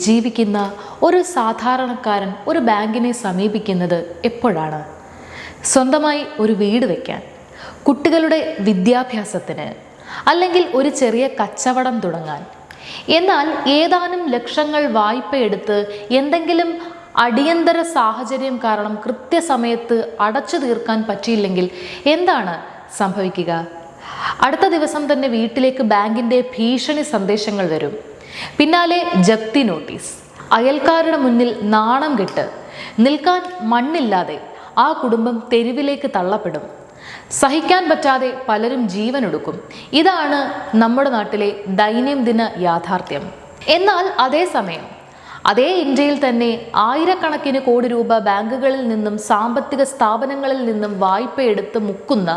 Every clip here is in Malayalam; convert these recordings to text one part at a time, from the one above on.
ജീവിക്കുന്ന ഒരു സാധാരണക്കാരൻ ഒരു ബാങ്കിനെ സമീപിക്കുന്നത് എപ്പോഴാണ്? സ്വന്തമായി ഒരു വീട് വയ്ക്കാൻ, കുട്ടികളുടെ വിദ്യാഭ്യാസത്തിന്, അല്ലെങ്കിൽ ഒരു ചെറിയ കച്ചവടം തുടങ്ങാൻ. എന്നാൽ ഏതാനും ലക്ഷങ്ങൾ വായ്പയെടുത്ത് എന്തെങ്കിലും അടിയന്തര സാഹചര്യം കാരണം കൃത്യസമയത്ത് അടച്ചു തീർക്കാൻ പറ്റിയില്ലെങ്കിൽ എന്താണ് സംഭവിക്കുക? അടുത്ത ദിവസം തന്നെ വീട്ടിലേക്ക് ബാങ്കിൻ്റെ ഭീഷണി സന്ദേശങ്ങൾ വരും. പിന്നാലെ ജപ്തി നോട്ടീസ്. അയൽക്കാരുടെ മുന്നിൽ നാണം കെട്ട് നിൽക്കാൻ മണ്ണില്ലാതെ ആ കുടുംബം തെരുവിലേക്ക് തള്ളപ്പെടും. സഹിക്കാൻ പറ്റാതെ പലരും ജീവനൊടുക്കും. ഇതാണ് നമ്മുടെ നാട്ടിലെ ദൈനംദിന യാഥാർത്ഥ്യം. എന്നാൽ അതേസമയം അതേ ഇന്ത്യയിൽ തന്നെ ആയിരക്കണക്കിന് കോടി രൂപ ബാങ്കുകളിൽ നിന്നും സാമ്പത്തിക സ്ഥാപനങ്ങളിൽ നിന്നും വായ്പയെടുത്ത് മുക്കുന്ന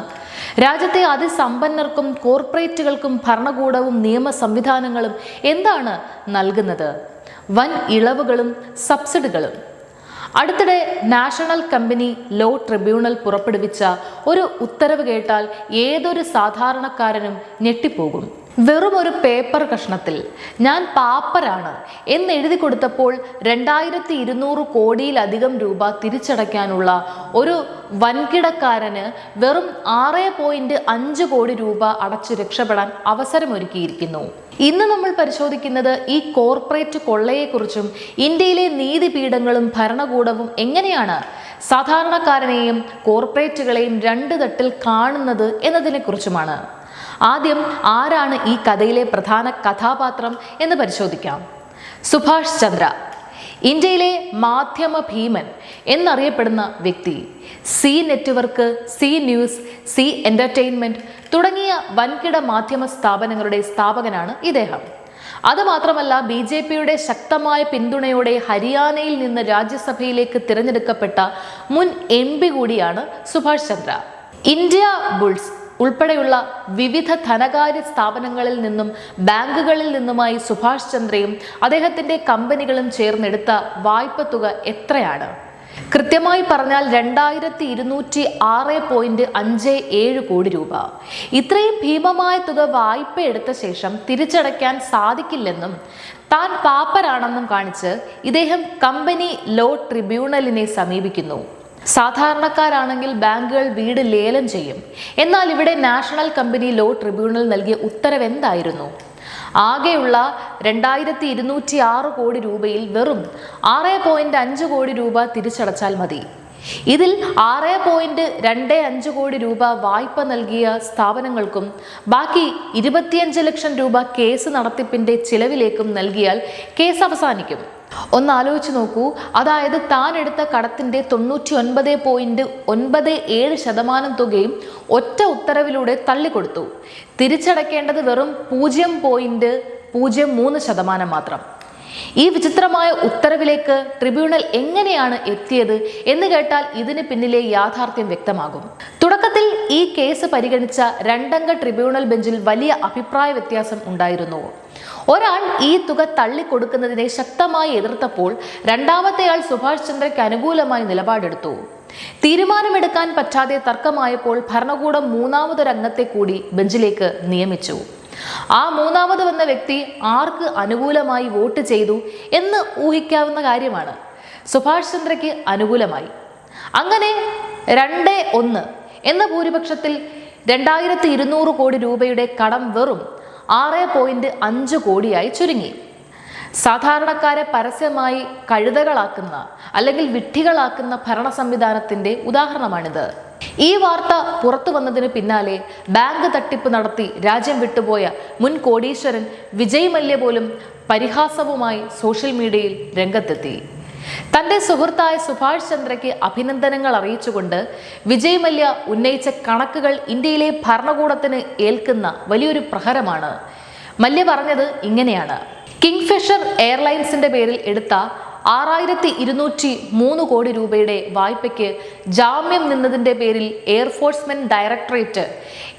രാജ്യത്തെ അതിസമ്പന്നർക്കും കോർപ്പറേറ്റുകൾക്കും ഭരണകൂടവും നിയമ സംവിധാനങ്ങളും എന്താണ് നൽകുന്നത്? വൻ ഇളവുകളും സബ്സിഡികളും. അടുത്തിടെ നാഷണൽ കമ്പനി ലോ ട്രിബ്യൂണൽ പുറപ്പെടുവിച്ച ഒരു ഉത്തരവ് കേട്ടാൽ ഏതൊരു സാധാരണക്കാരനും ഞെട്ടിപ്പോകും. വെറും ഒരു പേപ്പർ കഷ്ണത്തിൽ ഞാൻ പാപ്പരാണ് എന്നെഴുതി കൊടുത്തപ്പോൾ 2200 കോടിയിലധികം രൂപ തിരിച്ചടയ്ക്കാനുള്ള ഒരു വൻകിടക്കാരന് വെറും 6.5 കോടി രൂപ അടച്ചു രക്ഷപ്പെടാൻ അവസരമൊരുക്കിയിരിക്കുന്നു. ഇന്ന് നമ്മൾ പരിശോധിക്കുന്നത് ഈ കോർപ്പറേറ്റ് കൊള്ളയെക്കുറിച്ചും ഇന്ത്യയിലെ നീതിപീഠങ്ങളും ഭരണകൂടവും എങ്ങനെയാണ് സാധാരണക്കാരനെയും കോർപ്പറേറ്റുകളെയും രണ്ട് തട്ടിൽ കാണുന്നത് എന്നതിനെക്കുറിച്ചുമാണ്. ആദ്യം ആരാണ് ഈ കഥയിലെ പ്രധാന കഥാപാത്രം എന്ന് പരിശോധിക്കാം. സുഭാഷ് ചന്ദ്ര, ഇന്ത്യയിലെ മാധ്യമ ഭീമൻ എന്നറിയപ്പെടുന്ന വ്യക്തി. C network, C news, C entertainment തുടങ്ങിയ വൻകിട മാധ്യമ സ്ഥാപനങ്ങളുടെ സ്ഥാപകനാണ് ഇദ്ദേഹം. അതുമാത്രമല്ല, BJPയുടെ ശക്തമായ പിന്തുണയോടെ ഹരിയാനയിൽ നിന്ന് രാജ്യസഭയിലേക്ക് തിരഞ്ഞെടുക്കപ്പെട്ട മുൻ MP കൂടിയാണ് സുഭാഷ് ചന്ദ്ര. ഇന്ത്യ ബുൾസ് ഉൾപ്പെടെയുള്ള വിവിധ ധനകാര്യ സ്ഥാപനങ്ങളിൽ നിന്നും ബാങ്കുകളിൽ നിന്നുമായി സുഭാഷ് ചന്ദ്രയും അദ്ദേഹത്തിന്റെ കമ്പനികളും ചേർന്നെടുത്ത വായ്പ തുക എത്രയാണ്? കൃത്യമായി പറഞ്ഞാൽ 2206.57 കോടി രൂപ. ഇത്രയും ഭീമമായ തുക വായ്പ എടുത്ത ശേഷം തിരിച്ചടയ്ക്കാൻ സാധിക്കില്ലെന്നും താൻ പാപ്പരാണെന്നും കാണിച്ച് ഇദ്ദേഹം കമ്പനി ലോ ട്രിബ്യൂണലിനെ സമീപിക്കുന്നു. സാധാരണക്കാരാണെങ്കിൽ ബാങ്കുകൾ വീട് ലേലം ചെയ്യും. എന്നാൽ ഇവിടെ നാഷണൽ കമ്പനി ലോ ട്രിബ്യൂണൽ നൽകിയ ഉത്തരവ് എന്തായിരുന്നു? ആകെയുള്ള 2206 കോടി രൂപയിൽ വെറും 6.5 കോടി രൂപ തിരിച്ചടച്ചാൽ മതി. ഇതിൽ 6.25 കോടി രൂപ വായ്പ നൽകിയ സ്ഥാപനങ്ങൾക്കും ബാക്കി 25 ലക്ഷം രൂപ കേസ് നടത്തിപ്പിന്റെ ചിലവിലേക്കും നൽകിയാൽ കേസ് അവസാനിക്കും. ഒന്നാലോചിച്ച് നോക്കൂ. അതായത് താൻ എടുത്ത കടത്തിന്റെ 99.97% തുകയും ഒറ്റ ഉത്തരവിലൂടെ തള്ളിക്കൊടുത്തു. തിരിച്ചടയ്ക്കേണ്ടത് വെറും 0.03% മാത്രം. ഈ വിചിത്രമായ ഉത്തരവിലേക്ക് ട്രിബ്യൂണൽ എങ്ങനെയാണ് എത്തിയത് എന്ന് കേട്ടാൽ ഇതിന് പിന്നിലെ യാഥാർത്ഥ്യം വ്യക്തമാകും. തുടക്കത്തിൽ ഈ കേസ് പരിഗണിച്ച 2 അംഗ ട്രിബ്യൂണൽ ബെഞ്ചിൽ വലിയ അഭിപ്രായ വ്യത്യാസം ഉണ്ടായിരുന്നു. ഒരാൾ ഈ തുക തള്ളിക്കൊടുക്കുന്നതിനെ ശക്തമായി എതിർത്തപ്പോൾ രണ്ടാമത്തെയാൾ സുഭാഷ് ചന്ദ്രയ്ക്ക് അനുകൂലമായി നിലപാടെടുത്തു. തീരുമാനമെടുക്കാൻ പറ്റാതെ തർക്കമായപ്പോൾ ഭരണകൂടം മൂന്നാമതൊരംഗത്തെ കൂടി ബെഞ്ചിലേക്ക് നിയമിച്ചു. ആ മൂന്നാമത് വന്ന വ്യക്തി ആർക്ക് അനുകൂലമായി വോട്ട് ചെയ്തു എന്ന് ഊഹിക്കാവുന്ന കാര്യമാണ്. സുഭാഷ് ചന്ദ്രയ്ക്ക് അനുകൂലമായി. അങ്ങനെ 2-1 എന്ന ഭൂരിപക്ഷത്തിൽ 2200 കോടി രൂപയുടെ കടം വെറും 6.5 കോടിയായി ചുരുങ്ങി. സാധാരണക്കാരെ പരസ്യമായി കഴുതകളാക്കുന്ന അല്ലെങ്കിൽ വിഡ്ഢികളാക്കുന്ന ഭരണ സംവിധാനത്തിന്റെ ഉദാഹരണമാണിത്. ഈ വാർത്ത പുറത്തു വന്നതിന് പിന്നാലെ ബാങ്ക് തട്ടിപ്പ് നടത്തി രാജ്യം വിട്ടുപോയ മുൻ കോടീശ്വരൻ വിജയ് മല്യ പോലും പരിഹാസവുമായി സോഷ്യൽ മീഡിയയിൽ രംഗത്തെത്തി. തന്റെ സുഹൃത്തായ സുഭാഷ് ചന്ദ്രയ്ക്ക് അഭിനന്ദനങ്ങൾ അറിയിച്ചുകൊണ്ട് വിജയ് മല്യ ഉന്നയിച്ച കണക്കുകൾ ഇന്ത്യയിലെ ഭരണകൂടത്തിന് ഏൽക്കുന്ന വലിയൊരു പ്രഹരമാണ്. മല്യ പറഞ്ഞത് ഇങ്ങനെയാണ്: കിങ്ഫിഷർ എയർലൈൻസിന്റെ പേരിൽ എടുത്ത 6203 കോടി രൂപയുടെ വായ്പയ്ക്ക് ജാമ്യം നിന്നതിന്റെ പേരിൽ എയർഫോഴ്സ്മെന്റ് ഡയറക്ടറേറ്റ്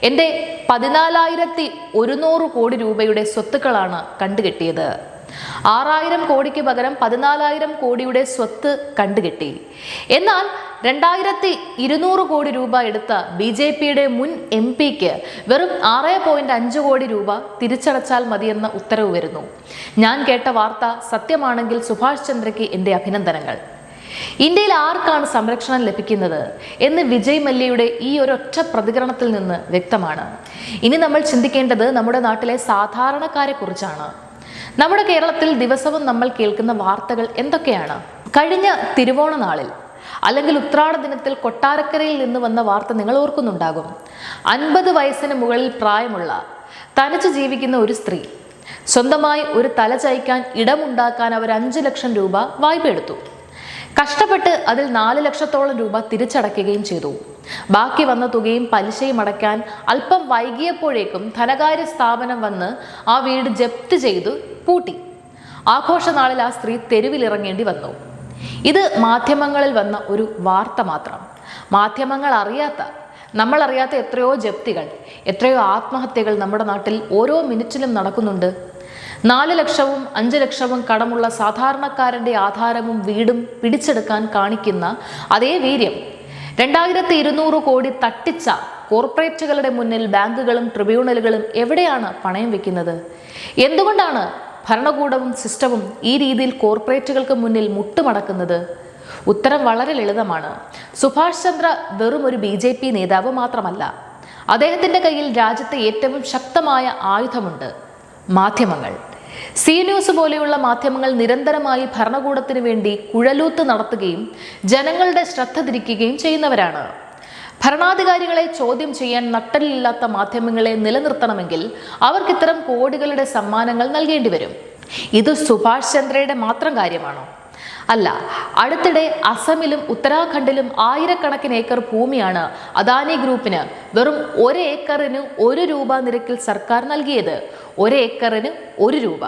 എന്റെ 14,100 കോടി രൂപയുടെ സ്വത്തുക്കളാണ് കണ്ടുകെട്ടിയത്. 6000 കോടിക്ക് പകരം 14,000 കോടിയുടെ സ്വത്ത് കണ്ടുകെട്ടി. എന്നാൽ 2200 കോടി രൂപ എടുത്ത BJPയുടെ മുൻ MP-ക്ക് വെറും 6.5 കോടി രൂപ തിരിച്ചടച്ചാൽ മതിയെന്ന ഉത്തരവ് വരുന്നു. ഞാൻ കേട്ട വാർത്ത സത്യമാണെങ്കിൽ സുഭാഷ് ചന്ദ്രയ്ക്ക് എൻ്റെ അഭിനന്ദനങ്ങൾ. ഇന്ത്യയിൽ ആർക്കാണ് സംരക്ഷണം ലഭിക്കുന്നത് എന്ന് വിജയ് മല്യയുടെ ഈ ഒരൊറ്റ പ്രതികരണത്തിൽ നിന്ന് വ്യക്തമാണ്. ഇനി നമ്മൾ ചിന്തിക്കേണ്ടത് നമ്മുടെ നാട്ടിലെ സാധാരണക്കാരെ കുറിച്ചാണ്. നമ്മുടെ കേരളത്തിൽ ദിവസവും നമ്മൾ കേൾക്കുന്ന വാർത്തകൾ എന്തൊക്കെയാണ്? കഴിഞ്ഞ തിരുവോണ നാളിൽ അല്ലെങ്കിൽ ഉത്രാട ദിനത്തിൽ കൊട്ടാരക്കരയിൽ നിന്ന് വന്ന വാർത്ത നിങ്ങൾ ഓർക്കുന്നുണ്ടാകും. 50 വയസ്സിന് മുകളിൽ പ്രായമുള്ള തനിച്ച് ജീവിക്കുന്ന ഒരു സ്ത്രീ സ്വന്തമായി ഒരു തല ചായ്ക്കാൻ ഇടമുണ്ടാക്കാൻ അവർ 5 ലക്ഷം രൂപ വായ്പ എടുത്തു. കഷ്ടപ്പെട്ട് അതിൽ 4 ലക്ഷത്തോളം രൂപ തിരിച്ചടയ്ക്കുകയും ചെയ്തു. ബാക്കി വന്ന തുകയും പലിശയും അടയ്ക്കാൻ അല്പം വൈകിയപ്പോഴേക്കും ധനകാര്യ സ്ഥാപനം വന്ന് ആ വീട് ജപ്തി ചെയ്തു പൂട്ടി. ആഘോഷനാളിൽ ആ സ്ത്രീ തെരുവിലിറങ്ങേണ്ടി വന്നു. ഇത് മാധ്യമങ്ങളിൽ വന്ന ഒരു വാർത്ത മാത്രം. മാധ്യമങ്ങൾ അറിയാത്ത, നമ്മൾ അറിയാത്ത എത്രയോ ജപ്തികൾ, എത്രയോ ആത്മഹത്യകൾ നമ്മുടെ നാട്ടിൽ ഓരോ മിനിറ്റിലും നടക്കുന്നുണ്ട്. 4 ലക്ഷവും 5 ലക്ഷവും കടമുള്ള സാധാരണക്കാരൻ്റെ ആധാരവും വീടും പിടിച്ചെടുക്കാൻ കാണിക്കുന്ന അതേ വീര്യം 2200 കോടി തട്ടിച്ച കോർപ്പറേറ്റുകളുടെ മുന്നിൽ ബാങ്കുകളും ട്രിബ്യൂണലുകളും എവിടെയാണ് പണയം വെക്കുന്നത്? എന്തുകൊണ്ടാണ് ഭരണകൂടവും സിസ്റ്റവും ഈ രീതിയിൽ കോർപ്പറേറ്റുകൾക്ക് മുന്നിൽ മുട്ടുമടക്കുന്നത്? ഉത്തരം വളരെ ലളിതമാണ്. സുഭാഷ് ചന്ദ്ര വെറും ഒരു BJP നേതാവ് മാത്രമല്ല. അദ്ദേഹത്തിൻ്റെ കയ്യിൽ രാജ്യത്തെ ഏറ്റവും ശക്തമായ ആയുധമുണ്ട്: മാധ്യമങ്ങൾ. സി ന്യൂസ് പോലെയുള്ള മാധ്യമങ്ങൾ നിരന്തരമായി ഭരണകൂടത്തിന് വേണ്ടി കുഴലൂത്ത് നടത്തുകയും ജനങ്ങളുടെ ശ്രദ്ധ തിരിക്കുകയും ചെയ്യുന്നവരാണ്. ഭരണാധികാരികളെ ചോദ്യം ചെയ്യാൻ നട്ടലില്ലാത്ത മാധ്യമങ്ങളെ നിലനിർത്തണമെങ്കിൽ അവർക്ക് ഇത്തരം കോടികളുടെ സമ്മാനങ്ങൾ നൽകേണ്ടി വരും. ഇത് സുഭാഷ് ചന്ദ്രയുടെ മാത്രം കാര്യമാണോ? അല്ല. അടുത്തിടെ അസമിലും ഉത്തരാഖണ്ഡിലും ആയിരക്കണക്കിന് ഏക്കർ ഭൂമിയാണ് അദാനി ഗ്രൂപ്പിന് വെറും 1 ഏക്കറിന് 1 രൂപ നിരക്കിൽ സർക്കാർ നൽകിയത്. 1 ഏക്കറിന് 1 രൂപ.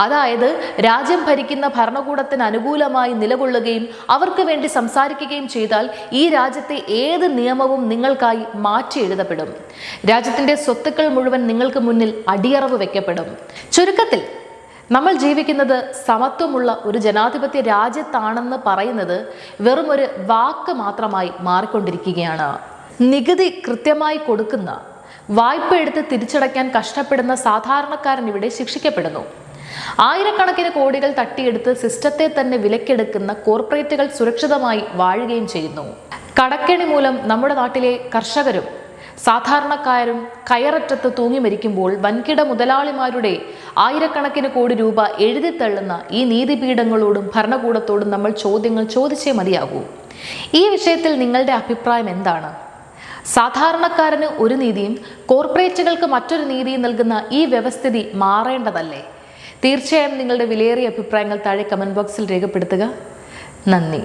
അതായത് രാജ്യം ഭരിക്കുന്ന ഭരണകൂടത്തിന് അനുകൂലമായി നിലകൊള്ളുകയും അവർക്ക് വേണ്ടി സംസാരിക്കുകയും ചെയ്താൽ ഈ രാജ്യത്തെ ഏത് നിയമവും നിങ്ങൾക്കായി മാറ്റി എഴുതപ്പെടും. രാജ്യത്തിൻ്റെ സ്വത്തുക്കൾ മുഴുവൻ നിങ്ങൾക്ക് മുന്നിൽ അടിയറവ് വെക്കപ്പെടും. ചുരുക്കത്തിൽ നമ്മൾ ജീവിക്കുന്നത് സമത്വമുള്ള ഒരു ജനാധിപത്യ രാജ്യത്താണെന്ന് പറയുന്നത് വെറും ഒരു വാക്ക് മാത്രമായി മാറിക്കൊണ്ടിരിക്കുകയാണ്. നികുതി കൃത്യമായി കൊടുക്കുന്ന, വായ്പ എടുത്ത് തിരിച്ചടയ്ക്കാൻ കഷ്ടപ്പെടുന്ന സാധാരണക്കാരൻ ഇവിടെ ശിക്ഷിക്കപ്പെടുന്നു. ആയിരക്കണക്കിന് കോടികൾ തട്ടിയെടുത്ത് സിസ്റ്റത്തെ തന്നെ വിലക്കെടുക്കുന്ന കോർപ്പറേറ്റുകൾ സുരക്ഷിതമായി വാഴുകയും ചെയ്യുന്നു. കടക്കെണി മൂലം നമ്മുടെ നാട്ടിലെ കർഷകരും സാധാരണക്കാരും കയററ്റത്ത് തൂങ്ങി മരിക്കുമ്പോൾ വൻകിട മുതലാളിമാരുടെ ആയിരക്കണക്കിന് കോടി രൂപ എഴുതിത്തള്ളുന്ന ഈ നീതിപീഠങ്ങളോടും ഭരണകൂടത്തോടും നമ്മൾ ചോദ്യങ്ങൾ ചോദിച്ചേ മതിയാകൂ. ഈ വിഷയത്തിൽ നിങ്ങളുടെ അഭിപ്രായം എന്താണ്? സാധാരണക്കാരന് ഒരു നീതിയും കോർപ്പറേറ്റുകൾക്ക് മറ്റൊരു നീതിയും നൽകുന്ന ഈ വ്യവസ്ഥിതി മാറേണ്ടതല്ലേ? തീർച്ചയായും നിങ്ങളുടെ വിലയേറിയ അഭിപ്രായങ്ങൾ താഴെ കമന്റ് ബോക്സിൽ രേഖപ്പെടുത്തുക. നന്ദി.